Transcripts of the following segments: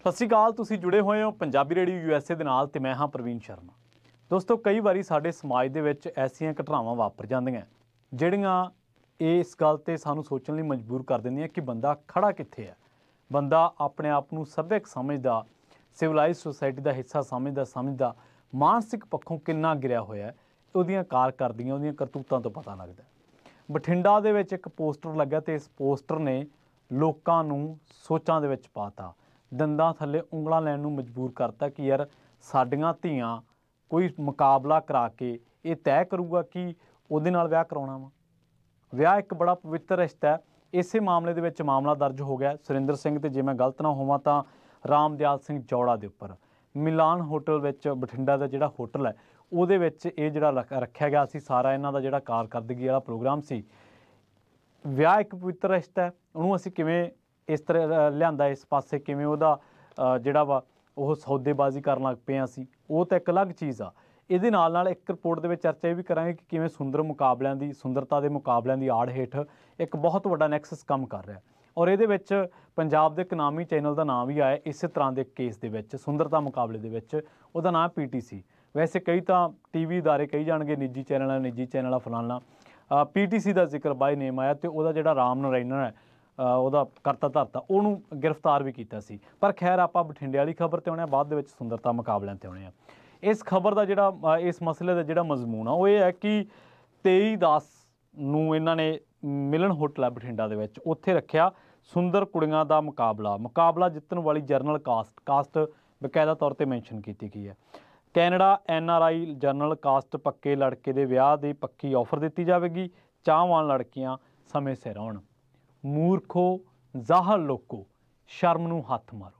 ਸਤਿ ਸ਼੍ਰੀ ਅਕਾਲ। ਤੁਸੀਂ जुड़े ਹੋਏ ਹੋ ਪੰਜਾਬੀ ਰੇਡੀਓ USA ਦੇ ਨਾਲ ਤੇ ਮੈਂ ਹਾਂ ਪ੍ਰਵੀਨ ਸ਼ਰਮਾ। ਦੋਸਤੋ, ਕਈ ਵਾਰੀ ਸਾਡੇ ਸਮਾਜ ਦੇ ਵਿੱਚ ਐਸੀਆਂ ਘਟਨਾਵਾਂ ਵਾਪਰ ਜਾਂਦੀਆਂ ਜਿਹੜੀਆਂ ਇਸ ਗੱਲ ਤੇ ਸਾਨੂੰ ਸੋਚਣ ਲਈ ਮਜਬੂਰ ਕਰ ਦਿੰਦੀਆਂ ਕਿ ਬੰਦਾ ਖੜਾ ਕਿੱਥੇ ਹੈ। ਬੰਦਾ ਆਪਣੇ ਆਪ ਨੂੰ ਸੱਭਿਅਕ ਸਮਝਦਾ, ਸਿਵਲਾਈਜ਼ ਸੋਸਾਇਟੀ ਦਾ ਹਿੱਸਾ ਸਮਝਦਾ ਮਾਨਸਿਕ ਪੱਖੋਂ ਕਿੰਨਾ ਗਿਰਿਆ ਹੋਇਆ ਹੈ। ਉਹਦੀਆਂ ਕਾਰਕਰਦੀਆਂ, ਉਹਦੀਆਂ ਕਰਤੂਤਾਂ ਤੋਂ ਪਤਾ ਲੱਗਦਾ। ਬਠਿੰਡਾ ਦੇ ਵਿੱਚ ਇੱਕ ਪੋਸਟਰ ਲੱਗਾ ਤੇ ਇਸ ਪੋਸਟਰ ਨੇ ਲੋਕਾਂ ਨੂੰ ਸੋਚਾਂ ਦੇ ਵਿੱਚ ਪਾਤਾ, ਦੰਦਾਂ ਥੱਲੇ ਉਂਗਲਾਂ ਲੈਣ ਨੂੰ ਮਜਬੂਰ ਕਰਤਾ ਕਿ ਯਾਰ ਸਾਡੀਆਂ ਧੀਆਂ ਕੋਈ ਮੁਕਾਬਲਾ ਕਰਾ ਕੇ ਇਹ ਤੈਅ ਕਰੂਗਾ ਕਿ ਉਹਦੇ ਨਾਲ ਵਿਆਹ ਕਰਾਉਣਾ ਵਾ। ਵਿਆਹ ਇੱਕ ਬੜਾ ਪਵਿੱਤਰ ਰਿਸ਼ਤਾ ਹੈ। ਇਸੇ ਮਾਮਲੇ ਦੇ ਵਿੱਚ ਮਾਮਲਾ ਦਰਜ ਹੋ ਗਿਆ ਸੁਰਿੰਦਰ ਸਿੰਘ ਤੇ, ਜੇ ਮੈਂ ਗਲਤ ਨਾ ਹੋਵਾਂ ਤਾਂ ਰਾਮਦਿਆਲ ਸਿੰਘ ਜੌੜਾ ਦੇ ਉੱਪਰ। ਮਿਲਾਨ ਹੋਟਲ ਵਿੱਚ, ਬਠਿੰਡਾ ਦਾ ਜਿਹੜਾ ਹੋਟਲ ਹੈ ਉਹਦੇ ਵਿੱਚ ਇਹ ਜਿਹੜਾ ਰੱਖਿਆ ਗਿਆ ਸੀ ਸਾਰਾ ਇਹਨਾਂ ਦਾ ਜਿਹੜਾ ਕਾਰਕਰਦਗੀ ਵਾਲਾ ਪ੍ਰੋਗਰਾਮ ਸੀ। ਵਿਆਹ ਇੱਕ ਪਵਿੱਤਰ ਰਿਸ਼ਤਾ ਹੈ, ਉਹਨੂੰ ਅਸੀਂ ਕਿਵੇਂ ਇਸ ਤਰ੍ਹਾਂ ਲਿਆਂਦਾ ਇਸ ਪਾਸੇ, ਕਿਵੇਂ ਉਹਦਾ ਜਿਹੜਾ ਵਾ ਉਹ ਸੌਦੇਬਾਜ਼ੀ ਕਰਨ ਲੱਗ ਪਏ ਅਸੀਂ, ਉਹ ਤਾਂ ਇੱਕ ਅਲੱਗ ਚੀਜ਼ ਆ। ਇਹਦੇ ਨਾਲ ਇੱਕ ਰਿਪੋਰਟ ਦੇ ਵਿੱਚ ਚਰਚਾ ਇਹ ਵੀ ਕਰਾਂਗੇ ਕਿ ਕਿਵੇਂ ਸੁੰਦਰਤਾ ਦੇ ਮੁਕਾਬਲਿਆਂ ਦੀ ਆੜ ਹੇਠ ਇੱਕ ਬਹੁਤ ਵੱਡਾ ਨੈਕਸਸ ਕੰਮ ਕਰ ਰਿਹਾ। ਔਰ ਇਹਦੇ ਵਿੱਚ ਪੰਜਾਬ ਦੇ ਇੱਕ ਨਾਮੀ ਚੈਨਲ ਦਾ ਨਾਮ ਵੀ ਆਇਆ ਇਸੇ ਤਰ੍ਹਾਂ ਦੇ ਕੇਸ ਦੇ ਵਿੱਚ, ਸੁੰਦਰਤਾ ਮੁਕਾਬਲੇ ਦੇ ਵਿੱਚ। ਉਹਦਾ ਨਾਮ PTC। ਵੈਸੇ ਕਈ ਤਾਂ TV ਅਦਾਰੇ ਕਹੀ ਜਾਣਗੇ ਨਿੱਜੀ ਚੈਨਲ ਆ ਫਲਾਣਾ। PTC ਦਾ ਜ਼ਿਕਰ ਬਾਈ ਨੇਮ ਆਇਆ ਤੇ ਉਹਦਾ ਜਿਹੜਾ ਰਾਮ ਨਰਾਇਣਨ ਹੈ ਉਹਦਾ ਕਰਤਾ ਧਰਤਾ, ਉਹਨੂੰ ਗ੍ਰਿਫਤਾਰ ਵੀ ਕੀਤਾ ਸੀ। ਪਰ ਖੈਰ, ਆਪਾਂ ਬਠਿੰਡੇ ਵਾਲੀ ਖਬਰ 'ਤੇ ਆਉਣੇ ਆ, ਬਾਅਦ ਦੇ ਵਿੱਚ ਸੁੰਦਰਤਾ ਮੁਕਾਬਲਿਆਂ 'ਤੇ ਆਉਣੇ ਆ। ਇਸ ਖਬਰ ਦਾ ਜਿਹੜਾ ਇਸ ਮਸਲੇ ਦਾ ਜਿਹੜਾ ਮਜ਼ਮੂਨ ਆ ਉਹ ਇਹ ਹੈ ਕਿ 23/10 ਨੂੰ ਇਹਨਾਂ ਨੇ ਮਿਲਨ ਹੋਟਲ ਹੈ ਬਠਿੰਡਾ ਦੇ ਵਿੱਚ, ਉੱਥੇ ਰੱਖਿਆ ਸੁੰਦਰ ਕੁੜੀਆਂ ਦਾ ਮੁਕਾਬਲਾ ਜਿੱਤਣ ਵਾਲੀ ਜਰਨਲ ਕਾਸਟ ਬਕਾਇਦਾ ਤੌਰ 'ਤੇ ਮੈਂਸ਼ਨ ਕੀਤੀ ਗਈ ਹੈ। ਕੈਨੇਡਾ NRI ਜਰਨਲ ਕਾਸਟ ਪੱਕੇ ਲੜਕੇ ਦੇ ਵਿਆਹ ਦੀ ਪੱਕੀ ਆਫਰ ਦਿੱਤੀ ਜਾਵੇਗੀ। ਚਾਹਵਾਨ ਲੜਕੀਆਂ ਸਮੇਂ ਸਿਰ ਆਉਣ। ਮੂਰਖੋ ਜ਼ਾਹਲ ਲੋਕੋ, ਸ਼ਰਮ ਨੂੰ ਹੱਥ ਮਾਰੋ।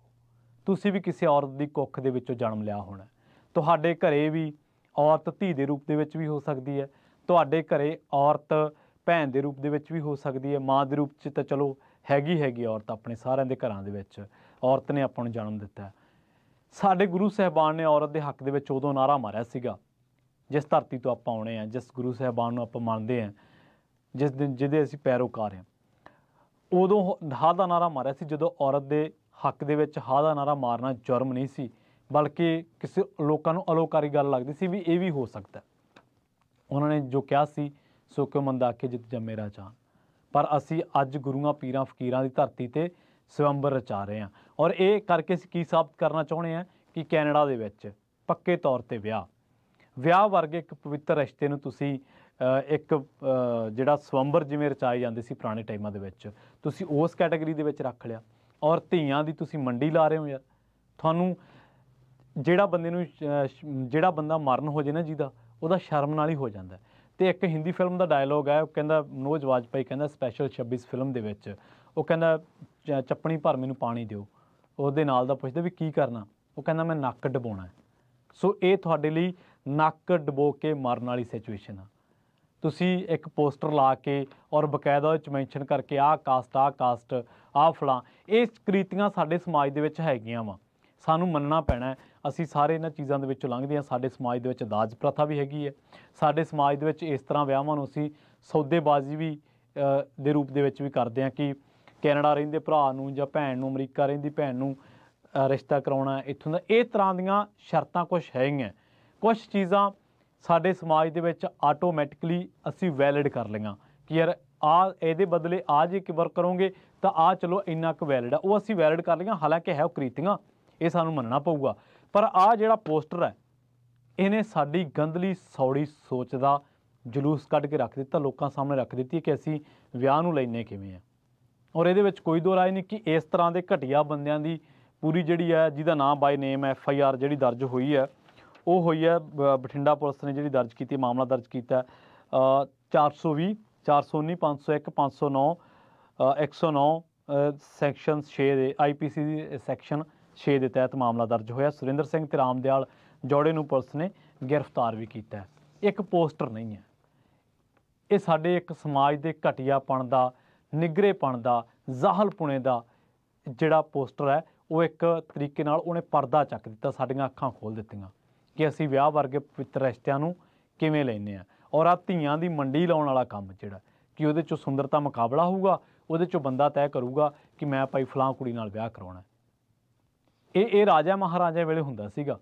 ਤੁਸੀਂ ਵੀ ਕਿਸੇ ਔਰਤ ਦੀ ਕੁੱਖ ਦੇ ਵਿੱਚੋਂ ਜਨਮ ਲਿਆ ਹੋਣਾ। ਤੁਹਾਡੇ ਘਰੇ ਵੀ ਔਰਤ ਧੀ ਦੇ ਰੂਪ ਦੇ ਵਿੱਚ ਵੀ ਹੋ ਸਕਦੀ ਹੈ। ਤੁਹਾਡੇ ਘਰੇ ਔਰਤ ਭੈਣ ਦੇ ਰੂਪ ਦੇ ਵਿੱਚ ਵੀ ਹੋ ਸਕਦੀ ਹੈ। ਮਾਂ ਦੇ ਰੂਪ 'ਚ ਤਾਂ ਚਲੋ ਹੈਗੀ ਔਰਤ ਆਪਣੇ ਸਾਰਿਆਂ ਦੇ ਘਰਾਂ ਦੇ ਵਿੱਚ। ਔਰਤ ਨੇ ਆਪਾਂ ਨੂੰ ਜਨਮ ਦਿੱਤਾ। ਸਾਡੇ ਗੁਰੂ ਸਾਹਿਬਾਨ ਨੇ ਔਰਤ ਦੇ ਹੱਕ ਦੇ ਵਿੱਚ ਉਦੋਂ ਨਾਅਰਾ ਮਾਰਿਆ ਸੀਗਾ, ਜਿਸ ਧਰਤੀ ਤੋਂ ਆਪਾਂ ਆਉਣੇ ਹਾਂ, ਜਿਸ ਗੁਰੂ ਸਾਹਿਬਾਨ ਨੂੰ ਆਪਾਂ ਮੰਨਦੇ ਹਾਂ, ਜਿਹਦੇ ਅਸੀਂ ਪੈਰੋਕਾਰ ਹਾਂ। ਉਦੋਂ ਹਾਂ ਦਾ ਨਾਅਰਾ ਮਾਰਿਆ ਸੀ ਜਦੋਂ ਔਰਤ ਦੇ ਹੱਕ ਦੇ ਵਿੱਚ ਹਾਂ ਦਾ ਨਾਅਰਾ ਮਾਰਨਾ ਜੁਰਮ ਨਹੀਂ ਸੀ, ਬਲਕਿ ਕਿਸੇ ਲੋਕਾਂ ਨੂੰ ਅਲੋਕਾਰੀ ਗੱਲ ਲੱਗਦੀ ਸੀ ਵੀ ਇਹ ਵੀ ਹੋ ਸਕਦਾ। ਉਹਨਾਂ ਨੇ ਜੋ ਕਿਹਾ ਸੀ, ਸੋ ਕਿਉ ਮੰਦਾ ਆਖੇ ਜਿਤ ਜੰਮੇ ਰਾਜਾਨ। ਪਰ ਅਸੀਂ ਅੱਜ ਗੁਰੂਆਂ ਪੀਰਾਂ ਫਕੀਰਾਂ ਦੀ ਧਰਤੀ 'ਤੇ ਸਵੰਬਰ ਰਚਾ ਰਹੇ ਹਾਂ। ਔਰ ਇਹ ਕਰਕੇ ਅਸੀਂ ਕੀ ਸਾਬਤ ਕਰਨਾ ਚਾਹੁੰਦੇ ਹਾਂ ਕਿ ਕੈਨੇਡਾ ਦੇ ਵਿੱਚ ਪੱਕੇ ਤੌਰ 'ਤੇ ਵਿਆਹ ਵਰਗੇ ਇੱਕ ਪਵਿੱਤਰ ਰਿਸ਼ਤੇ ਨੂੰ ਤੁਸੀਂ ਇੱਕ ਜਿਹੜਾ ਸਵੰਬਰ ਜਿਵੇਂ ਰਚਾਏ ਜਾਂਦੇ ਸੀ ਪੁਰਾਣੇ ਟਾਈਮਾਂ ਦੇ ਵਿੱਚ, ਤੁਸੀਂ ਉਸ ਕੈਟਾਗਰੀ ਦੇ ਵਿੱਚ ਰੱਖ ਲਿਆ। ਔਰ ਧੀਆਂ ਦੀ ਤੁਸੀਂ ਮੰਡੀ ਲਾ ਰਹੇ ਹੋ। ਯਾਰ ਤੁਹਾਨੂੰ ਜਿਹੜਾ ਬੰਦਾ ਮਰਨ ਹੋ ਜੇ ਨਾ ਜਿਹਦਾ, ਉਹਦਾ ਸ਼ਰਮ ਨਾਲ ਹੀ ਹੋ ਜਾਂਦਾ। ਅਤੇ ਇੱਕ ਹਿੰਦੀ ਫਿਲਮ ਦਾ ਡਾਇਲੋਗ ਹੈ, ਉਹ ਕਹਿੰਦਾ, ਮਨੋਜ ਵਾਜਪਾਈ ਕਹਿੰਦਾ ਸਪੈਸ਼ਲ 26 ਫਿਲਮ ਦੇ ਵਿੱਚ, ਉਹ ਕਹਿੰਦਾ ਚੱਪਣੀ ਭਰ ਮੈਨੂੰ ਪਾਣੀ ਦਿਓ। ਉਹਦੇ ਨਾਲ ਦਾ ਪੁੱਛਦਾ ਵੀ ਕੀ ਕਰਨਾ, ਉਹ ਕਹਿੰਦਾ ਮੈਂ ਨੱਕ ਡੁਬੋਣਾ। ਸੋ ਇਹ ਤੁਹਾਡੇ ਲਈ ਨੱਕ ਡੁਬੋ ਕੇ ਮਰਨ ਵਾਲੀ ਸਿਚੁਏਸ਼ਨ ਆ। ਤੁਸੀਂ ਇੱਕ ਪੋਸਟਰ ਲਾ ਕੇ ਔਰ ਬਕਾਇਦਾ ਉਹਦੇ 'ਚ ਮੈਂਸ਼ਨ ਕਰਕੇ ਆਹ ਕਾਸਟ ਆਹ ਫਲਾਂ, ਇਹ ਕ੍ਰੀਤੀਆਂ ਸਾਡੇ ਸਮਾਜ ਦੇ ਵਿੱਚ ਹੈਗੀਆਂ ਵਾ। ਸਾਨੂੰ ਮੰਨਣਾ ਪੈਣਾ। ਅਸੀਂ ਸਾਰੇ ਇਹਨਾਂ ਚੀਜ਼ਾਂ ਦੇ ਵਿੱਚੋਂ ਲੰਘਦੇ ਹਾਂ। ਸਾਡੇ ਸਮਾਜ ਦੇ ਵਿੱਚ ਦਾਜ ਪ੍ਰਥਾ ਵੀ ਹੈਗੀ ਹੈ। ਸਾਡੇ ਸਮਾਜ ਦੇ ਵਿੱਚ ਇਸ ਤਰ੍ਹਾਂ ਵਿਆਹਾਂ ਨੂੰ ਅਸੀਂ ਸੌਦੇਬਾਜ਼ੀ ਵੀ ਦੇ ਰੂਪ ਦੇ ਵਿੱਚ ਵੀ ਕਰਦੇ ਹਾਂ ਕਿ ਕੈਨੇਡਾ ਰਹਿੰਦੇ ਭਰਾ ਨੂੰ ਜਾਂ ਭੈਣ ਨੂੰ, ਅਮਰੀਕਾ ਰਹਿੰਦੀ ਭੈਣ ਨੂੰ ਰਿਸ਼ਤਾ ਕਰਾਉਣਾ ਇੱਥੋਂ ਦਾ। ਇਹ ਤਰ੍ਹਾਂ ਦੀਆਂ ਸ਼ਰਤਾਂ ਕੁਛ ਹੈਗੀਆਂ। ਕੁਛ ਚੀਜ਼ਾਂ ਸਾਡੇ ਸਮਾਜ ਦੇ ਵਿੱਚ ਆਟੋਮੈਟਿਕਲੀ ਅਸੀਂ ਵੈਲਿਡ ਕਰ ਲਈਆਂ ਕਿ ਯਾਰ ਇਹਦੇ ਬਦਲੇ ਜੇ ਕਿਵਰ ਕਰੋਗੇ ਤਾਂ ਚਲੋ ਇੰਨਾ ਕੁ ਵੈਲਿਡ ਆ, ਉਹ ਅਸੀਂ ਵੈਲਿਡ ਕਰ ਲਈਆਂ। ਹਾਲਾਂਕਿ ਹੈ ਉਹ ਕ੍ਰੀਤੀਆਂ, ਇਹ ਸਾਨੂੰ ਮੰਨਣਾ ਪਊਗਾ। ਪਰ ਜਿਹੜਾ ਪੋਸਟਰ ਹੈ, ਇਹਨੇ ਸਾਡੀ ਗੰਦਲੀ ਸੌੜੀ ਸੋਚ ਦਾ ਜਲੂਸ ਕੱਢ ਕੇ ਰੱਖ ਦਿੱਤਾ, ਲੋਕਾਂ ਸਾਹਮਣੇ ਰੱਖ ਦਿੱਤੀ ਕਿ ਅਸੀਂ ਵਿਆਹ ਨੂੰ ਲੈਂਦੇ ਕਿਵੇਂ ਆ। ਔਰ ਇਹਦੇ ਵਿੱਚ ਕੋਈ ਦੋ ਰਾਏ ਨਹੀਂ ਕਿ ਇਸ ਤਰ੍ਹਾਂ ਦੇ ਘਟੀਆ ਬੰਦਿਆਂ ਦੀ ਪੂਰੀ ਜਿਹੜੀ ਹੈ, ਜਿਹਦਾ ਨਾਮ ਬਾਈ ਨੇਮ FIR ਜਿਹੜੀ ਦਰਜ ਹੋਈ ਹੈ, ਉਹ ਹੋਈ ਹੈ ਬਠਿੰਡਾ ਪੁਲਿਸ ਨੇ ਜਿਹੜੀ ਦਰਜ ਕੀਤੀ, ਮਾਮਲਾ ਦਰਜ ਕੀਤਾ 420 419 501 509 109 ਸੈਕਸ਼ਨ 6 ਦੇ IPC ਦੀ ਸੈਕਸ਼ਨ 6 ਦੇ ਤਹਿਤ ਮਾਮਲਾ ਦਰਜ ਹੋਇਆ। ਸੁਰਿੰਦਰ ਸਿੰਘ ਤੇ ਰਾਮਦਿਆਲ ਜੌੜੇ ਨੂੰ ਪੁਲਿਸ ਨੇ ਗ੍ਰਿਫਤਾਰ ਵੀ ਕੀਤਾ। ਇੱਕ ਪੋਸਟਰ ਨਹੀਂ ਹੈ, ਇਹ ਸਾਡੇ ਇੱਕ ਸਮਾਜ ਦੇ ਘਟੀਆਪਣ ਦਾ, ਨਿਗਰੇਪਣ ਦਾ, ਜ਼ਾਹਲਪੁਣੇ ਦਾ ਜਿਹੜਾ ਪੋਸਟਰ ਹੈ, ਉਹ ਇੱਕ ਤਰੀਕੇ ਨਾਲ ਉਹਨੇ ਪਰਦਾ ਚੱਕ ਦਿੱਤਾ, ਸਾਡੀਆਂ ਅੱਖਾਂ ਖੋਲ੍ਹ ਦਿੱਤੀਆਂ ਕਿ ਅਸੀਂ ਵਿਆਹ ਵਰਗੇ ਪਵਿੱਤਰ ਰਿਸ਼ਤਿਆਂ ਨੂੰ ਕਿਵੇਂ ਲੈਂਦੇ ਹਾਂ। ਔਰ ਧੀਆਂ ਦੀ ਮੰਡੀ ਲਾਉਣ ਵਾਲਾ ਕੰਮ ਜਿਹੜਾ ਕਿ ਉਹਦੇ 'ਚੋਂ ਸੁੰਦਰਤਾ ਮੁਕਾਬਲਾ ਹੋਊਗਾ, ਉਹਦੇ 'ਚੋਂ ਬੰਦਾ ਤੈਅ ਕਰੂਗਾ ਕਿ ਮੈਂ ਭਾਈ ਫਲਾਂ ਕੁੜੀ ਨਾਲ ਵਿਆਹ ਕਰਾਉਣਾ। ਇਹ ਰਾਜਾ ਮਹਾਰਾਜਾ ਵੇਲੇ ਹੁੰਦਾ ਸੀਗਾ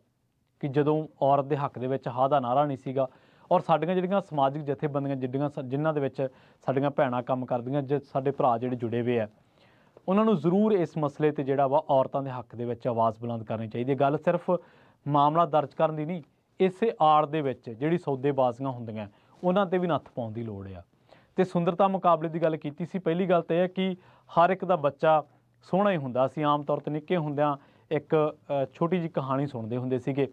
ਕਿ ਜਦੋਂ ਔਰਤ ਦੇ ਹੱਕ ਦੇ ਵਿੱਚ ਹਾਂ ਦਾ ਨਾਰਾ ਨਹੀਂ ਸੀਗਾ। ਔਰ ਸਾਡੀਆਂ ਜਿਹੜੀਆਂ ਸਮਾਜਿਕ ਜਥੇਬੰਦੀਆਂ ਜਿਨ੍ਹਾਂ ਦੇ ਵਿੱਚ ਸਾਡੀਆਂ ਭੈਣਾਂ ਕੰਮ ਕਰਦੀਆਂ, ਸਾਡੇ ਭਰਾ ਜਿਹੜੇ ਜੁੜੇ ਹੋਏ ਆ, ਉਹਨਾਂ ਨੂੰ ਜ਼ਰੂਰ ਇਸ ਮਸਲੇ ਤੇ ਜਿਹੜਾ ਵਾ ਔਰਤਾਂ ਦੇ ਹੱਕ ਦੇ ਵਿੱਚ ਆਵਾਜ਼ ਬੁਲੰਦ ਕਰਨੀ ਚਾਹੀਦੀ ਹੈ। ਗੱਲ ਸਿਰਫ ਮਾਮਲਾ ਦਰਜ ਕਰਨ ਦੀ ਨਹੀਂ, ਇਸੇ ਆੜ ਦੇ ਵਿੱਚ ਜਿਹੜੀ ਸੌਦੇਬਾਜ਼ੀਆਂ ਹੁੰਦੀਆਂ ਉਹਨਾਂ ਤੇ ਵੀ ਨੱਥ ਪਾਉਣ ਦੀ ਲੋੜ ਆ। ਤੇ ਸੁੰਦਰਤਾ ਮੁਕਾਬਲੇ ਦੀ ਗੱਲ ਕੀਤੀ ਸੀ। ਪਹਿਲੀ ਗੱਲ ਤਾਂ ਇਹ ਹੈ ਕਿ ਹਰ ਇੱਕ ਦਾ ਬੱਚਾ ਸੋਹਣਾ ਹੀ ਹੁੰਦਾ ਸੀ। ਆਮ ਤੌਰ 'ਤੇ ਨਿੱਕੇ ਹੁੰਦਿਆਂ ਇੱਕ ਛੋਟੀ ਜਿਹੀ ਕਹਾਣੀ ਸੁਣਦੇ ਹੁੰਦੇ ਸੀਗੇ।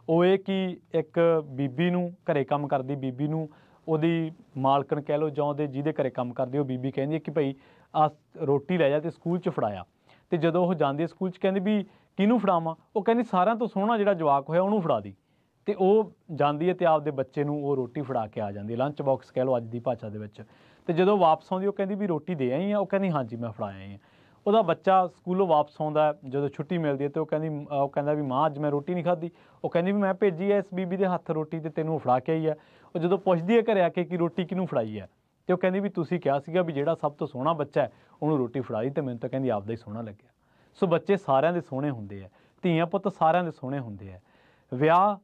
ਉਹ ਇਹ ਕਿ ਇੱਕ ਬੀਬੀ ਨੂੰ, ਘਰੇ ਕੰਮ ਕਰਦੀ ਬੀਬੀ ਨੂੰ, ਉਹਦੀ ਮਾਲਕਣ ਕਹਿ ਲਓ ਜਾਂ ਉਹਦੇ ਜਿਹਦੇ ਘਰੇ ਕੰਮ ਕਰਦੀ ਉਹ ਬੀਬੀ ਕਹਿੰਦੀ ਹੈ ਕਿ ਭਾਈ ਆ ਰੋਟੀ ਲੈ ਜਾ ਤੇ ਸਕੂਲ 'ਚ ਫੜਾਇਆ। ਤੇ ਜਦੋਂ ਉਹ ਜਾਂਦੀ ਹੈ ਸਕੂਲ 'ਚ, ਕਹਿੰਦੀ ਵੀ ਕਿਹਨੂੰ ਫੜਾਵਾਂ? ਉਹ ਕਹਿੰਦੀ ਸਾਰਿਆਂ ਤੋਂ ਸੋਹਣਾ ਜਿਹੜਾ ਜਵਾਕ ਹੋਇਆ ਉਹਨੂੰ ਫੜਾ ਦੀ। ਤੇ ਉਹ ਜਾਂਦੀ ਹੈ ਤੇ ਆਪਦੇ ਬੱਚੇ ਨੂੰ ਉਹ ਰੋਟੀ ਫੜਾ ਕੇ ਆ ਜਾਂਦੀ ਹੈ, ਲੰਚ ਬਾਕਸ ਕਹਿ ਲਓ ਅੱਜ ਦੀ ਭਾਸ਼ਾ ਦੇ ਵਿੱਚ। ਤੇ ਜਦੋਂ ਵਾਪਸ ਆਉਂਦੀ ਉਹ ਕਹਿੰਦੀ ਵੀ ਰੋਟੀ ਦੇ ਆਈ ਆ? ਉਹ ਕਹਿੰਦੀ ਹਾਂਜੀ ਮੈਂ ਫੜਾ ਆਈ ਹਾਂ। ਉਹਦਾ ਬੱਚਾ ਸਕੂਲੋਂ ਵਾਪਸ ਆਉਂਦਾ, ਜਦੋਂ ਛੁੱਟੀ ਮਿਲਦੀ ਹੈ ਤੇ ਉਹ ਕਹਿੰਦਾ ਵੀ ਮਾਂ ਅੱਜ ਮੈਂ ਰੋਟੀ ਨਹੀਂ ਖਾਧੀ। ਉਹ ਕਹਿੰਦੀ ਵੀ ਮੈਂ ਭੇਜੀ ਹੈ ਇਸ ਬੀਬੀ ਦੇ ਹੱਥ ਰੋਟੀ ਤੇ ਤੈਨੂੰ ਫੜਾ ਕੇ ਆਈ ਹੈ। ਉਹ ਜਦੋਂ ਪੁੱਛਦੀ ਹੈ ਘਰੇ ਆ ਕੇ ਕਿ ਰੋਟੀ ਕਿਹਨੂੰ ਫੜਾਈ ਹੈ, ਤੇ ਉਹ ਕਹਿੰਦੀ ਵੀ ਤੁਸੀਂ ਕਿਹਾ ਸੀਗਾ ਵੀ ਜਿਹੜਾ ਸਭ ਤੋਂ ਸੋਹਣਾ ਬੱਚਾ ਹੈ ਉਹਨੂੰ ਰੋਟੀ ਫੜਾਈ, ਤੇ ਮੈਨੂੰ ਤਾਂ ਕਹਿੰਦੀ ਆਪਦਾ ਹੀ ਸੋਹਣਾ ਲੱਗਿਆ। ਸੋ ਬੱਚੇ ਸਾਰਿਆਂ ਦੇ ਸੋਹਣੇ ਹੁੰਦੇ ਆ, ਧੀਆਂ ਪੁੱਤ ਸਾਰਿਆਂ ਦੇ ਸੋਹਣੇ ਹੁੰਦੇ ਆ। ਵਿਆਹ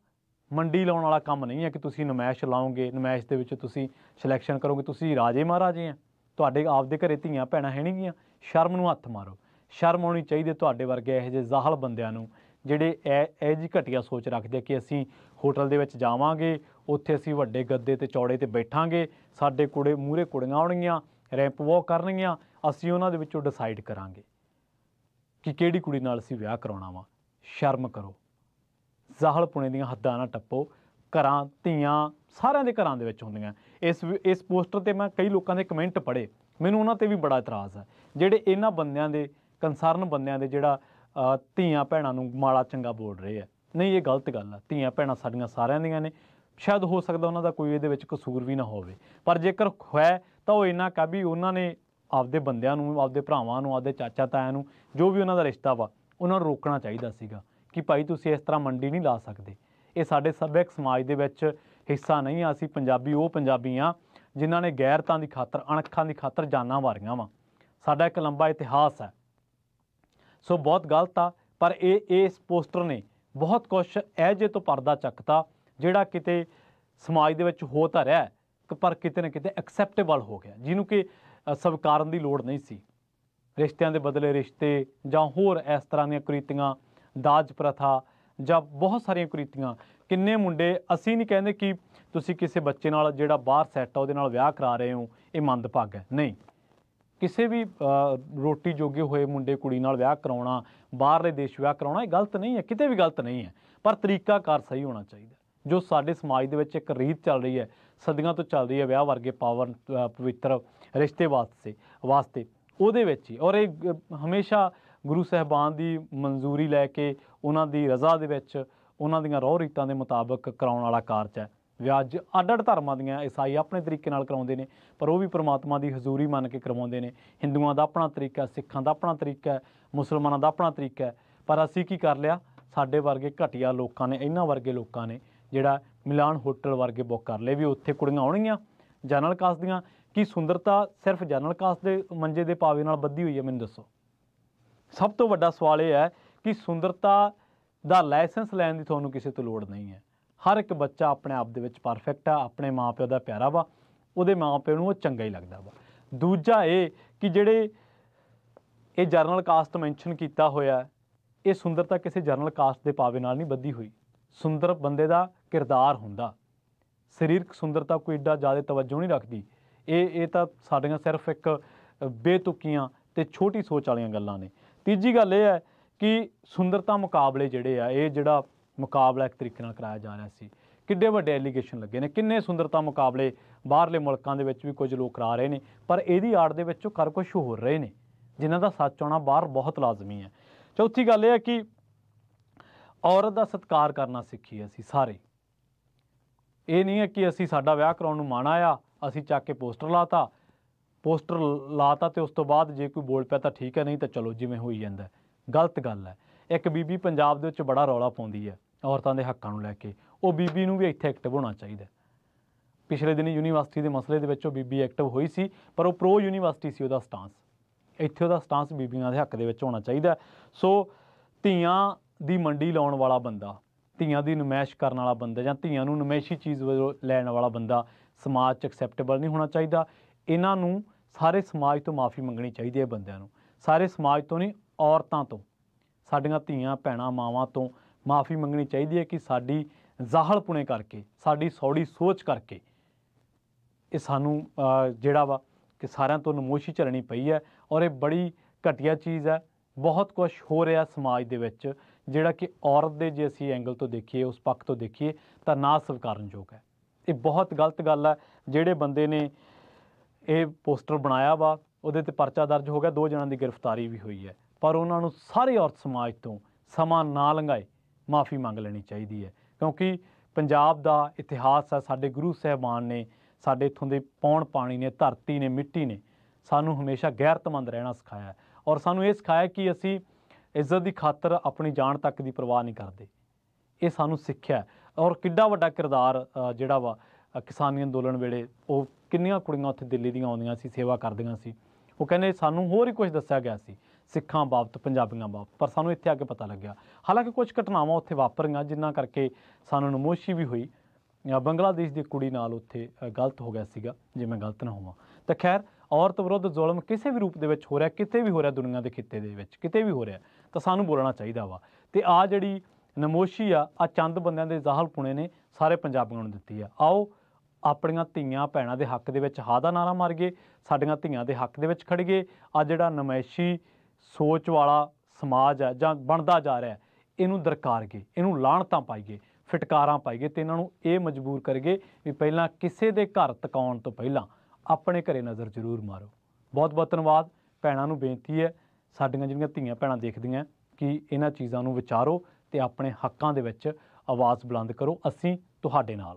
ਮੰਡੀ ਲਾਉਣ ਵਾਲਾ ਕੰਮ ਨਹੀਂ ਹੈ ਕਿ ਤੁਸੀਂ ਨੁਮਾਇਸ਼ ਲਾਓਗੇ, ਨੁਮਾਇਸ਼ ਦੇ ਵਿੱਚ ਤੁਸੀਂ ਸਿਲੈਕਸ਼ਨ ਕਰੋਗੇ। ਤੁਸੀਂ ਰਾਜੇ ਮਹਾਰਾਜੇ ਆ, ਤੁਹਾਡੇ ਆਪਦੇ ਘਰੇ ਧੀਆਂ ਭੈਣਾਂ ਹੈ ਨਹੀਂ ਗੀਆਂ। ਸ਼ਰਮ ਨੂੰ ਹੱਥ ਮਾਰੋ, ਸ਼ਰਮ ਆਉਣੀ ਚਾਹੀਦੀ ਤੁਹਾਡੇ ਵਰਗੇ ਇਹੋ ਜਿਹੇ ਜ਼ਾਹਲ ਬੰਦਿਆਂ ਨੂੰ ਜਿਹੜੇ ਇਹ ਜਿਹੀ ਘਟੀਆ ਸੋਚ ਰੱਖਦੇ ਕਿ ਅਸੀਂ ਹੋਟਲ ਦੇ ਵਿੱਚ ਜਾਵਾਂਗੇ, ਉੱਥੇ ਅਸੀਂ ਵੱਡੇ ਗੱਦੇ ਤੇ ਚੌੜੇ ਤੇ ਬੈਠਾਂਗੇ, ਸਾਡੇ ਕੁੜੇ ਮੂਹਰੇ ਕੁੜੀਆਂ ਆਉਣਗੀਆਂ, ਰੈਂਪ ਵਾਕ ਕਰਨਗੀਆਂ, ਅਸੀਂ ਉਹਨਾਂ ਦੇ ਵਿੱਚੋਂ ਡਿਸਾਈਡ ਕਰਾਂਗੇ ਕਿ ਕਿਹੜੀ ਕੁੜੀ ਨਾਲ ਅਸੀਂ ਵਿਆਹ ਕਰਾਉਣਾ ਵਾ। ਸ਼ਰਮ ਕਰੋ, ਜ਼ਾਹਲਪੁਣੇ ਦੀਆਂ ਹੱਦਾਂ ਨਾ ਟੱਪੋ। ਘਰਾਂ ਧੀਆਂ ਸਾਰਿਆਂ ਦੇ ਘਰਾਂ ਦੇ ਵਿੱਚ ਹੁੰਦੀਆਂ। ਇਸ ਪੋਸਟਰ 'ਤੇ ਮੈਂ ਕਈ ਲੋਕਾਂ ਦੇ ਕਮੈਂਟ ਪੜ੍ਹੇ, ਮੈਨੂੰ ਉਹਨਾਂ 'ਤੇ ਵੀ ਬੜਾ ਇਤਰਾਜ਼ ਹੈ ਜਿਹੜੇ ਇਹਨਾਂ ਬੰਦਿਆਂ ਦੇ, ਕੰਸਰਨ ਬੰਦਿਆਂ ਦੇ, ਜਿਹੜਾ ਧੀਆਂ ਭੈਣਾਂ ਨੂੰ ਮਾੜਾ ਚੰਗਾ ਬੋਲ ਰਹੇ ਆ। ਨਹੀਂ, ਇਹ ਗਲਤ ਗੱਲ ਆ। ਧੀਆਂ ਭੈਣਾਂ ਸਾਡੀਆਂ ਸਾਰਿਆਂ ਦੀਆਂ ਨੇ। ਸ਼ਾਇਦ ਹੋ ਸਕਦਾ ਉਹਨਾਂ ਦਾ ਕੋਈ ਇਹਦੇ ਵਿੱਚ ਕਸੂਰ ਵੀ ਨਾ ਹੋਵੇ, ਪਰ ਜੇਕਰ ਹੈ ਤਾਂ ਉਹ ਇੰਨਾ ਕੁ ਵੀ ਉਹਨਾਂ ਨੇ ਆਪਦੇ ਬੰਦਿਆਂ ਨੂੰ, ਆਪਦੇ ਭਰਾਵਾਂ ਨੂੰ, ਆਪਦੇ ਚਾਚਾ ਤਾਇਆਂ ਨੂੰ, ਜੋ ਵੀ ਉਹਨਾਂ ਦਾ ਰਿਸ਼ਤਾ ਵਾ, ਉਹਨਾਂ ਨੂੰ ਰੋਕਣਾ ਚਾਹੀਦਾ ਸੀਗਾ ਕਿ ਭਾਈ ਤੁਸੀਂ ਇਸ ਤਰ੍ਹਾਂ ਮੰਡੀ ਨਹੀਂ ਲਾ ਸਕਦੇ। ਇਹ ਸਾਡੇ ਸੱਭਿਅਕ ਸਮਾਜ ਦੇ ਵਿੱਚ ਹਿੱਸਾ ਨਹੀਂ ਆ। ਅਸੀਂ ਪੰਜਾਬੀ ਉਹ ਪੰਜਾਬੀ ਹਾਂ ਜਿਨ੍ਹਾਂ ਨੇ ਗੈਰਤਾਂ ਦੀ ਖਾਤਰ, ਅਣਖਾਂ ਦੀ ਖਾਤਰ ਜਾਨਾਂ ਵਾਰੀਆਂ ਵਾ। ਸਾਡਾ ਇੱਕ ਲੰਬਾ ਇਤਿਹਾਸ ਹੈ। ਸੋ ਬਹੁਤ ਗਲਤ ਆ, ਪਰ ਇਸ ਪੋਸਟਰ ਨੇ ਬਹੁਤ ਕੁਛ ਇਹੋ ਜਿਹੇ ਤੋਂ ਪਰਦਾ ਚੱਕਤਾ ਜਿਹੜਾ ਕਿਤੇ ਸਮਾਜ ਦੇ ਵਿੱਚ ਹੋ ਤਾਂ ਰਿਹਾ, ਪਰ ਕਿਤੇ ਨਾ ਕਿਤੇ ਐਕਸੈਪਟੇਬਲ ਹੋ ਗਿਆ, ਜਿਹਨੂੰ ਕਿ ਸਵੀਕਾਰਨ ਦੀ ਲੋੜ ਨਹੀਂ ਸੀ। ਰਿਸ਼ਤਿਆਂ ਦੇ ਬਦਲੇ ਰਿਸ਼ਤੇ ਜਾਂ ਹੋਰ ਇਸ ਤਰ੍ਹਾਂ ਦੀਆਂ ਕੁਰੀਤੀਆਂ, ਦਾਜ ਪ੍ਰਥਾ ਜਾਂ ਬਹੁਤ ਸਾਰੀਆਂ ਕੁਰੀਤੀਆਂ। ਕਿੰਨੇ ਮੁੰਡੇ, ਅਸੀਂ ਨਹੀਂ ਕਹਿੰਦੇ ਕਿ ਤੁਸੀਂ ਕਿਸੇ ਬੱਚੇ ਨਾਲ ਜਿਹੜਾ ਬਾਹਰ ਸੈੱਟ ਆ ਉਹਦੇ ਨਾਲ ਵਿਆਹ ਕਰਾ ਰਹੇ ਹੋ, ਇਹ ਮੰਦਭਾਗਾ ਹੈ। ਨਹੀਂ, ਕਿਸੇ ਵੀ ਰੋਟੀ ਜੋਗੇ ਹੋਏ ਮੁੰਡੇ ਕੁੜੀ ਨਾਲ ਵਿਆਹ ਕਰਾਉਣਾ, ਬਾਹਰਲੇ ਦੇਸ਼ ਵਿਆਹ ਕਰਾਉਣਾ, ਇਹ ਗਲਤ ਨਹੀਂ ਹੈ, ਕਿਤੇ ਵੀ ਗਲਤ ਨਹੀਂ ਹੈ, ਪਰ ਤਰੀਕਾਕਾਰ ਸਹੀ ਹੋਣਾ ਚਾਹੀਦਾ। ਜੋ ਸਾਡੇ ਸਮਾਜ ਦੇ ਵਿੱਚ ਇੱਕ ਰੀਤ ਚੱਲ ਰਹੀ ਹੈ, ਸਦੀਆਂ ਤੋਂ ਚੱਲ ਰਹੀ ਹੈ, ਵਿਆਹ ਵਰਗੇ ਪਵਿੱਤਰ ਰਿਸ਼ਤੇ ਵਾਸਤੇ ਉਹਦੇ ਵਿੱਚ ਹੀ, ਔਰ ਇਹ ਹਮੇਸ਼ਾ ਗੁਰੂ ਸਾਹਿਬਾਨ ਦੀ ਮਨਜ਼ੂਰੀ ਲੈ ਕੇ, ਉਹਨਾਂ ਦੀ ਰਜ਼ਾ ਦੇ ਵਿੱਚ, ਉਹਨਾਂ ਦੀਆਂ ਰਹੁ ਰੀਤਾਂ ਦੇ ਮੁਤਾਬਕ ਕਰਾਉਣ ਵਾਲਾ ਕਾਰਜ ਹੈ। ਵਿਆਹ ਅੱਡ ਅੱਡ ਧਰਮਾਂ ਦੀਆਂ, ਈਸਾਈ ਆਪਣੇ ਤਰੀਕੇ ਨਾਲ ਕਰਾਉਂਦੇ ਨੇ, ਪਰ ਉਹ ਵੀ ਪ੍ਰਮਾਤਮਾ ਦੀ ਹਜ਼ੂਰੀ ਮੰਨ ਕੇ ਕਰਵਾਉਂਦੇ ਨੇ। ਹਿੰਦੂਆਂ ਦਾ ਆਪਣਾ ਤਰੀਕਾ, ਸਿੱਖਾਂ ਦਾ ਆਪਣਾ ਤਰੀਕਾ, ਮੁਸਲਮਾਨਾਂ ਦਾ ਆਪਣਾ ਤਰੀਕਾ ਹੈ। ਪਰ ਅਸੀਂ ਕੀ ਕਰ ਲਿਆ? ਸਾਡੇ ਵਰਗੇ ਘਟੀਆ ਲੋਕਾਂ ਨੇ, ਇਹਨਾਂ ਵਰਗੇ ਲੋਕਾਂ ਨੇ ਜਿਹੜਾ ਮਿਲਾਨ ਹੋਟਲ ਵਰਗੇ ਬੁੱਕ ਕਰ ਲਏ ਵੀ ਉੱਥੇ ਕੁੜੀਆਂ ਆਉਣਗੀਆਂ ਜਨਰਲ ਕਾਸਟ ਦੀਆਂ। ਕੀ ਸੁੰਦਰਤਾ ਸਿਰਫ ਜਨਰਲ ਕਾਸਟ ਦੇ ਮੰਜੇ ਦੇ ਪਾਵੇ ਨਾਲ ਬੱਧੀ ਹੋਈ ਹੈ? ਮੈਨੂੰ ਦੱਸੋ। ਸਭ ਤੋਂ ਵੱਡਾ ਸਵਾਲ ਇਹ ਹੈ ਕਿ ਸੁੰਦਰਤਾ ਦਾ ਲਾਇਸੈਂਸ ਲੈਣ ਦੀ ਤੁਹਾਨੂੰ ਕਿਸੇ ਤੋਂ ਲੋੜ ਨਹੀਂ ਹੈ। ਹਰ ਇੱਕ ਬੱਚਾ ਆਪਣੇ ਆਪ ਦੇ ਵਿੱਚ ਪਰਫੈਕਟ ਆ, ਆਪਣੇ ਮਾਂ ਪਿਓ ਦਾ ਪਿਆਰਾ ਵਾ, ਉਹਦੇ ਮਾਂ ਪਿਓ ਨੂੰ ਉਹ ਚੰਗਾ ਹੀ ਲੱਗਦਾ ਵਾ। ਦੂਜਾ ਇਹ ਕਿ ਜਿਹੜੇ ਇਹ ਜਨਰਲ ਕਾਸਟ ਮੈਂਸ਼ਨ ਕੀਤਾ ਹੋਇਆ, ਇਹ ਸੁੰਦਰਤਾ ਕਿਸੇ ਜਨਰਲ ਕਾਸਟ ਦੇ ਪਾਵੇ ਨਾਲ ਨਹੀਂ ਬੱਧੀ ਹੋਈ। ਸੁੰਦਰ ਬੰਦੇ ਦਾ ਕਿਰਦਾਰ ਹੁੰਦਾ, ਸਰੀਰਕ ਸੁੰਦਰਤਾ ਕੋਈ ਏਡਾ ਜ਼ਿਆਦਾ ਤਵੱਜੋ ਨਹੀਂ ਰੱਖਦੀ। ਇਹ ਤਾਂ ਸਾਡੀਆਂ ਸਿਰਫ ਇੱਕ ਬੇਤੁਕੀਆਂ ਤੇ ਛੋਟੀ ਸੋਚ ਵਾਲੀਆਂ ਗੱਲਾਂ ਨੇ। ਤੀਜੀ ਗੱਲ ਇਹ ਹੈ ਕਿ ਸੁੰਦਰਤਾ ਮੁਕਾਬਲੇ ਜਿਹੜੇ ਆ, ਇਹ ਜਿਹੜਾ ਮੁਕਾਬਲਾ ਇੱਕ ਤਰੀਕੇ ਨਾਲ ਕਰਾਇਆ ਜਾ ਰਿਹਾ ਸੀ, ਕਿੱਡੇ ਵੱਡੇ ਐਲੀਗੇਸ਼ਨ ਲੱਗੇ ਨੇ। ਕਿੰਨੇ ਸੁੰਦਰਤਾ ਮੁਕਾਬਲੇ ਬਾਹਰਲੇ ਮੁਲਕਾਂ ਦੇ ਵਿੱਚ ਵੀ ਕੁਝ ਲੋਕ ਕਰਾ ਰਹੇ ਨੇ, ਪਰ ਇਹਦੀ ਆੜ ਦੇ ਵਿੱਚ ਉਹ ਕਰ ਕੁਛ ਹੋਰ ਰਹੇ ਨੇ ਜਿਨ੍ਹਾਂ ਦਾ ਸੱਚ ਆਉਣਾ ਬਾਹਰ ਬਹੁਤ ਲਾਜ਼ਮੀ ਹੈ। ਚੌਥੀ ਗੱਲ ਇਹ ਹੈ ਕਿ ਔਰਤ ਦਾ ਸਤਿਕਾਰ ਕਰਨਾ ਸਿੱਖੀਏ ਅਸੀਂ ਸਾਰੇ। ਇਹ ਨਹੀਂ ਹੈ ਕਿ ਅਸੀਂ ਸਾਡਾ ਵਿਆਹ ਕਰਾਉਣ ਨੂੰ ਮਾਣਾ ਆ, ਅਸੀਂ ਚੱਕ ਕੇ ਪੋਸਟਰ ਲਾਤਾ ਤੇ ਉਸ ਤੋਂ ਬਾਅਦ ਜੇ ਕੋਈ ਬੋਲ ਪਿਆ ਤਾਂ ਠੀਕ ਹੈ, ਨਹੀਂ ਤਾਂ ਚਲੋ ਜਿਵੇਂ ਹੋਈ ਜਾਂਦਾ। ਗਲਤ ਗੱਲ ਹੈ। ਇੱਕ ਬੀਬੀ ਪੰਜਾਬ ਦੇ ਵਿੱਚ ਬੜਾ ਰੌਲਾ ਪਾਉਂਦੀ ਹੈ ਔਰਤਾਂ ਦੇ ਹੱਕਾਂ ਨੂੰ ਲੈ ਕੇ, ਉਹ ਬੀਬੀ ਨੂੰ ਵੀ ਇੱਥੇ ਐਕਟਿਵ ਹੋਣਾ ਚਾਹੀਦਾ। ਪਿਛਲੇ ਦਿਨੀ ਯੂਨੀਵਰਸਿਟੀ ਦੇ ਮਸਲੇ ਦੇ ਵਿੱਚ ਉਹ ਬੀਬੀ ਐਕਟਿਵ ਹੋਈ ਸੀ, ਪਰ ਉਹ ਪ੍ਰੋ ਯੂਨੀਵਰਸਿਟੀ ਸੀ ਉਹਦਾ ਸਟਾਂਸ। ਇੱਥੇ ਉਹਦਾ ਸਟਾਂਸ ਬੀਬੀਆਂ ਦੇ ਹੱਕ ਦੇ ਵਿੱਚ ਹੋਣਾ ਚਾਹੀਦਾ। ਸੋ ਧੀਆਂ ਦੀ ਮੰਡੀ ਲਾਉਣ ਵਾਲਾ ਬੰਦਾ, ਧੀਆਂ ਦੀ ਨੁਮਾਇਸ਼ ਕਰਨ ਵਾਲਾ ਬੰਦਾ ਜਾਂ ਧੀਆਂ ਨੂੰ ਨੁਮਾਇਸ਼ੀ ਚੀਜ਼ ਵਜੋਂ ਲੈਣ ਵਾਲਾ ਬੰਦਾ ਸਮਾਜ 'ਚ ਐਕਸੈਪਟੇਬਲ ਨਹੀਂ ਹੋਣਾ ਚਾਹੀਦਾ। ਇਹਨਾਂ ਨੂੰ ਸਾਰੇ ਸਮਾਜ ਤੋਂ ਮਾफ़ੀ ਮੰਗਣੀ ਚਾਹੀਦੀ ਹੈ ਬੰਦਿਆਂ ਨੂੰ, ਸਾਰੇ ਸਮਾਜ ਤੋਂ ਨਹੀਂ, ਔਰਤਾਂ ਤੋਂ, ਸਾਡੀਆਂ ਧੀਆਂ ਭੈਣਾਂ ਮਾਵਾਂ ਤੋਂ ਮਾफ़ੀ ਮੰਗਣੀ ਚਾਹੀਦੀ ਹੈ ਕਿ ਸਾਡੀ ਜ਼ਾਹਲਪੁਣੇ ਕਰਕੇ, ਸਾਡੀ ਸੌੜੀ ਸੋਚ ਕਰਕੇ ਇਹ ਸਾਨੂੰ ਜਿਹੜਾ ਵਾ ਕਿ ਸਾਰਿਆਂ ਤੋਂ ਨਮੋਸ਼ੀ ਝੱਲਣੀ ਪਈ ਹੈ। ਔਰ ਇਹ ਬੜੀ ਘਟੀਆ ਚੀਜ਼ ਹੈ। ਬਹੁਤ ਕੁਛ ਹੋ ਰਿਹਾ ਸਮਾਜ ਦੇ ਵਿੱਚ ਜਿਹੜਾ ਕਿ ਔਰਤ ਦੇ ਜੇ ਅਸੀਂ ਐਂਗਲ ਤੋਂ ਦੇਖੀਏ, ਉਸ ਪੱਖ ਤੋਂ ਦੇਖੀਏ ਤਾਂ ਨਾ ਸਵੀਕਾਰਨਯੋਗ ਹੈ। ਇਹ ਬਹੁਤ ਗਲਤ ਗੱਲ ਹੈ। ਜਿਹੜੇ ਬੰਦੇ ਨੇ ਇਹ ਪੋਸਟਰ ਬਣਾਇਆ ਵਾ ਉਹਦੇ 'ਤੇ ਪਰਚਾ ਦਰਜ ਹੋ ਗਿਆ, 2 ਜਣਾਂ ਦੀ ਗ੍ਰਿਫਤਾਰੀ ਵੀ ਹੋਈ ਹੈ, ਪਰ ਉਹਨਾਂ ਨੂੰ ਸਾਰੇ ਔਰਤ ਸਮਾਜ ਤੋਂ ਸਮਾਂ ਨਾ ਲੰਘਾਏ ਮਾफ़ੀ ਮੰਗ ਲੈਣੀ ਚਾਹੀਦੀ ਹੈ। ਕਿਉਂਕਿ ਪੰਜਾਬ ਦਾ ਇਤਿਹਾਸ ਹੈ, ਸਾਡੇ ਗੁਰੂ ਸਾਹਿਬਾਨ ਨੇ, ਸਾਡੇ ਇੱਥੋਂ ਦੇ ਪੌਣ ਪਾਣੀ ਨੇ, ਧਰਤੀ ਨੇ, ਮਿੱਟੀ ਨੇ ਸਾਨੂੰ ਹਮੇਸ਼ਾ ਗੈਰਤਮੰਦ ਰਹਿਣਾ ਸਿਖਾਇਆ ਔਰ ਸਾਨੂੰ ਇਹ ਸਿਖਾਇਆ ਕਿ ਅਸੀਂ ਇੱਜ਼ਤ ਦੀ ਖਾਤਰ ਆਪਣੀ ਜਾਨ ਤੱਕ ਦੀ ਪਰਵਾਹ ਨਹੀਂ ਕਰਦੇ। ਇਹ ਸਾਨੂੰ ਸਿੱਖਿਆ। ਔਰ ਕਿੱਡਾ ਵੱਡਾ ਕਿਰਦਾਰ ਜਿਹੜਾ ਵਾ ਕਿਸਾਨੀ ਅੰਦੋਲਨ ਵੇਲੇ ਉਹ ਕਿੰਨੀਆਂ ਕੁੜੀਆਂ ਉੱਥੇ ਦਿੱਲੀ ਦੀਆਂ ਆਉਂਦੀਆਂ ਸੀ, ਸੇਵਾ ਕਰਦੀਆਂ ਸੀ। ਉਹ ਕਹਿੰਦੇ ਸਾਨੂੰ ਹੋਰ ਹੀ ਕੁਝ ਦੱਸਿਆ ਗਿਆ ਸੀ ਸਿੱਖਾਂ ਬਾਬਤ, ਪੰਜਾਬੀਆਂ ਬਾਬਤ, ਪਰ ਸਾਨੂੰ ਇੱਥੇ ਆ ਕੇ ਪਤਾ ਲੱਗਿਆ। ਹਾਲਾਂਕਿ ਕੁਝ ਘਟਨਾਵਾਂ ਉੱਥੇ ਵਾਪਰੀਆਂ ਜਿਨ੍ਹਾਂ ਕਰਕੇ ਸਾਨੂੰ ਨਮੋਸ਼ੀ ਵੀ ਹੋਈ। ਬੰਗਲਾਦੇਸ਼ ਦੀ ਕੁੜੀ ਨਾਲ ਉੱਥੇ ਗਲਤ ਹੋ ਗਿਆ ਸੀਗਾ, ਜੇ ਮੈਂ ਗਲਤ ਨਾ ਹੋਵਾਂ। ਤਾਂ ਖੈਰ, ਔਰਤ ਵਿਰੁੱਧ ਜ਼ੁਲਮ ਕਿਸੇ ਵੀ ਰੂਪ ਦੇ ਵਿੱਚ ਹੋ ਰਿਹਾ, ਕਿਤੇ ਵੀ ਹੋ ਰਿਹਾ, ਦੁਨੀਆ ਦੇ ਖਿੱਤੇ ਦੇ ਵਿੱਚ ਕਿਤੇ ਵੀ ਹੋ ਰਿਹਾ, ਤਾਂ ਸਾਨੂੰ ਬੋਲਣਾ ਚਾਹੀਦਾ ਵਾ। ਅਤੇ ਆਹ ਜਿਹੜੀ ਨਮੋਸ਼ੀ ਆ ਚੰਦ ਬੰਦਿਆਂ ਦੇ ਜ਼ਾਹਲਪੁਣੇ ਨੇ ਸਾਰੇ ਪੰਜਾਬੀਆਂ ਨੂੰ ਦਿੱਤੀ ਆ। ਆਓ ਆਪਣੀਆਂ ਧੀਆਂ ਭੈਣਾਂ ਦੇ ਹੱਕ ਦੇ ਵਿੱਚ ਹਾਂ ਦਾ ਨਾਰਾ ਮਾਰੀਏ, ਸਾਡੀਆਂ ਧੀਆਂ ਦੇ ਹੱਕ ਦੇ ਵਿੱਚ ਖੜੀਏ। ਆ ਜਿਹੜਾ ਨਮਾਇਸ਼ੀ ਸੋਚ ਵਾਲਾ ਸਮਾਜ ਹੈ ਜਾਂ ਬਣਦਾ ਜਾ ਰਿਹਾ, ਇਹਨੂੰ ਦਰਕਾਰੀਏ, ਇਹਨੂੰ ਲਾਹਣਤਾਂ ਪਾਈਏ, ਫਿਟਕਾਰਾਂ ਪਾਈਏ ਅਤੇ ਇਹਨਾਂ ਨੂੰ ਇਹ ਮਜਬੂਰ ਕਰੀਏ ਵੀ ਪਹਿਲਾਂ ਕਿਸੇ ਦੇ ਘਰ ਤਕਾਉਣ ਤੋਂ ਪਹਿਲਾਂ ਆਪਣੇ ਘਰੇ ਨਜ਼ਰ ਜ਼ਰੂਰ ਮਾਰੋ। ਬਹੁਤ ਬਹੁਤ ਧੰਨਵਾਦ। ਭੈਣਾਂ ਨੂੰ ਬੇਨਤੀ ਹੈ, ਸਾਡੀਆਂ ਜਿਹੜੀਆਂ ਧੀਆਂ ਭੈਣਾਂ ਦੇਖਦੀਆਂ, ਕਿ ਇਹਨਾਂ ਚੀਜ਼ਾਂ ਨੂੰ ਵਿਚਾਰੋ ਅਤੇ ਆਪਣੇ ਹੱਕਾਂ ਦੇ ਵਿੱਚ ਆਵਾਜ਼ ਬੁਲੰਦ ਕਰੋ। ਅਸੀਂ ਤੁਹਾਡੇ ਨਾਲ।